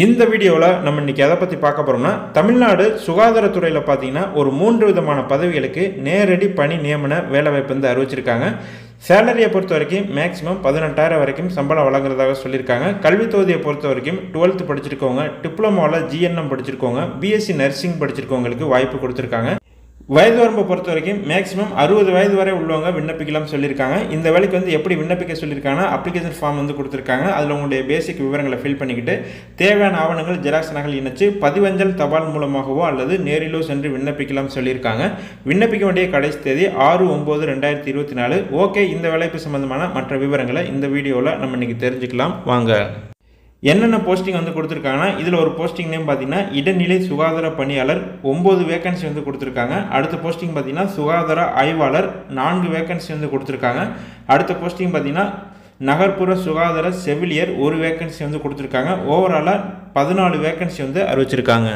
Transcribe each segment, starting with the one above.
இந்த வீடியோவில் நம்ம இன்றைக்கி எதை பற்றி பார்க்க போகிறோம்னா, தமிழ்நாடு சுகாதாரத்துறையில் பார்த்தீங்கன்னா ஒரு 3 விதமான பதவிகளுக்கு நேரடி பணி நியமன வேலைவாய்ப்பு வந்து அறிவிச்சிருக்காங்க. சேலரியை பொறுத்த வரைக்கும் மேக்ஸிமம் 18,000 வரைக்கும் சம்பளம் வழங்குறதாக சொல்லியிருக்காங்க. கல்வி தொகுதியை பொறுத்த வரைக்கும் 12th படிச்சிருக்கவங்க, டிப்ளமோவில் ஜிஎன்எம் படிச்சிருக்கவங்க, பிஎஸ்சி நர்சிங் படிச்சிருக்கவங்களுக்கு வாய்ப்பு கொடுத்துருக்காங்க. வயது வரம்பை பொறுத்த வரைக்கும் மேக்ஸிமம் 60 வயது வரை உள்ளவங்க விண்ணப்பிக்கலாம் சொல்லியிருக்காங்க. இந்த வேலைக்கு வந்து எப்படி விண்ணப்பிக்க சொல்லியிருக்காங்கன்னா, அப்ளிகேஷன் ஃபார்ம் வந்து கொடுத்துருக்காங்க. அதில் உங்களுடைய பேசிக் விவரங்களை ஃபில் பண்ணிக்கிட்டு தேவையான ஆவணங்கள் ஜெராக்ஸ் நகல் இணைச்சு பதிவஞ்சல் தபால் மூலமாகவோ அல்லது நேரிலோ சென்று விண்ணப்பிக்கலாம் சொல்லியிருக்காங்க. விண்ணப்பிக்க வேண்டிய கடைசி தேதி 6/9/2024. ஓகே, இந்த வேலைப்பு சம்பந்தமான மற்ற விவரங்களை இந்த வீடியோவில் நம்ம இன்றைக்கி தெரிஞ்சுக்கலாம் வாங்க. என்னென்ன போஸ்டிங் வந்து கொடுத்துருக்காங்கன்னா, இதில் ஒரு போஸ்டிங் நேம் பார்த்தீங்கன்னா இடைநிலை சுகாதார பணியாளர் 9 வேகன்சி வந்து கொடுத்துருக்காங்க. அடுத்த போஸ்டிங் பார்த்தீங்கன்னா சுகாதார ஆய்வாளர் 4 வேகன்சி வந்து கொடுத்துருக்காங்க. அடுத்த போஸ்டிங் பார்த்தீங்கன்னா நகர்ப்புற சுகாதார செவிலியர் 1 வேகன்சி வந்து கொடுத்துருக்காங்க. ஓவராலாக 14 வேகன்சி வந்து அறிவிச்சிருக்காங்க.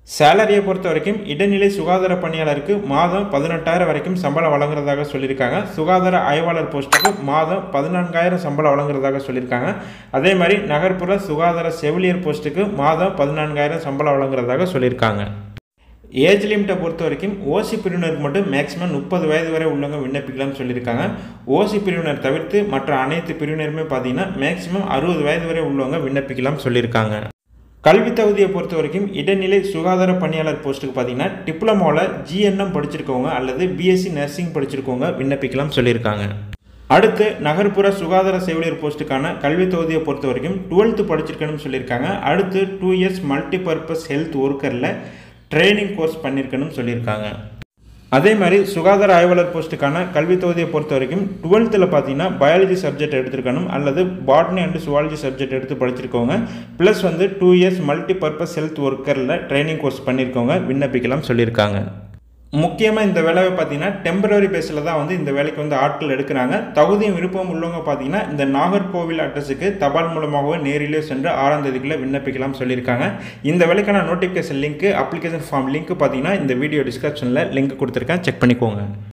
சேலரியை பொறுத்த வரைக்கும் இடைநிலை சுகாதார பணியாளருக்கு மாதம் 18,000 வரைக்கும் சம்பளம் வழங்குறதாக சொல்லியிருக்காங்க. சுகாதார ஆய்வாளர் போஸ்ட்டுக்கு மாதம் 14,000 சம்பளம் வழங்குறதாக சொல்லியிருக்காங்க. அதே மாதிரி நகர்ப்புற சுகாதார செவிலியர் போஸ்ட்டுக்கு மாதம் 14,000 சம்பளம் வழங்குறதாக சொல்லியிருக்காங்க. ஏஜ் லிமிட்டை பொறுத்த வரைக்கும் ஓசி பிரிவினருக்கு மட்டும் மேக்ஸிமம் 30 வயது வரை உள்ளவங்க விண்ணப்பிக்கலாம்னு சொல்லியிருக்காங்க. ஓசி பிரிவினர் தவிர்த்து மற்ற அனைத்து பிரிவினருமே பார்த்தீங்கன்னா மேக்ஸிமம் 60 வயது வரை உள்ளவங்க விண்ணப்பிக்கலாம் சொல்லியிருக்காங்க. கல்வி தகுதியை பொறுத்த வரைக்கும் இடைநிலை சுகாதார பணியாளர் போஸ்ட்டுக்கு பார்த்தீங்கன்னா டிப்ளமோவில் ஜிஎன்எம் படிச்சிருக்கவங்க அல்லது பிஎஸ்சி நர்சிங் படிச்சிருக்கவங்க விண்ணப்பிக்கலாம் சொல்லியிருக்காங்க. அடுத்து நகர்ப்புற சுகாதார செவிலியர் போஸ்ட்டுக்கான கல்வி தொகுதியை பொறுத்த வரைக்கும் 12th படிச்சிருக்கணும்னு சொல்லியிருக்காங்க. அடுத்து 2 இயர்ஸ் மல்டிபர்பஸ் ஹெல்த் ஒர்க்கரில் ட்ரைனிங் கோர்ஸ் பண்ணியிருக்கணும்னு சொல்லியிருக்காங்க. அதே மாதிரி சுகாதார ஆய்வாளர் போஸ்ட்டுக்கான கல்வி தொகுதியை பொறுத்த வரைக்கும் 12th பார்த்தீங்கன்னா பயாலஜி சப்ஜெக்ட் எடுத்துருக்கணும் அல்லது பாட்னி அண்ட் சுவாலஜி சப்ஜெக்ட் எடுத்து படிச்சிருக்கவங்க ப்ளஸ் வந்து 2 இயர்ஸ் மல்டிபர்பஸ் ஹெல்த் ஒர்க்கரில் ட்ரைனிங் கோர்ஸ் பண்ணியிருக்கவங்க விண்ணப்பிக்கலாம் சொல்லியிருக்காங்க. முக்கியமாக இந்த வேலையை பார்த்தீங்கன்னா டெம்பரரி பேஸில் தான் வந்து இந்த வேலைக்கு வந்து ஆட்கள் எடுக்கிறாங்க. தகுதியும் விருப்பம் உள்ளவங்க பார்த்தீங்கன்னா இந்த நாகர்கோவில் அட்ரஸுக்கு தபால் மூலமாகவோ நேரிலே சென்று 6ஆம் தேதிக்குள்ளே விண்ணப்பிக்கலாம் சொல்லியிருக்காங்க. இந்த வேலைக்கான notification link, application form link பார்த்தீங்கன்னா இந்த வீடியோ டிஸ்கிரிப்ஷனில் லிங்க் கொடுத்துருக்கேன், செக் பண்ணிக்கோங்க.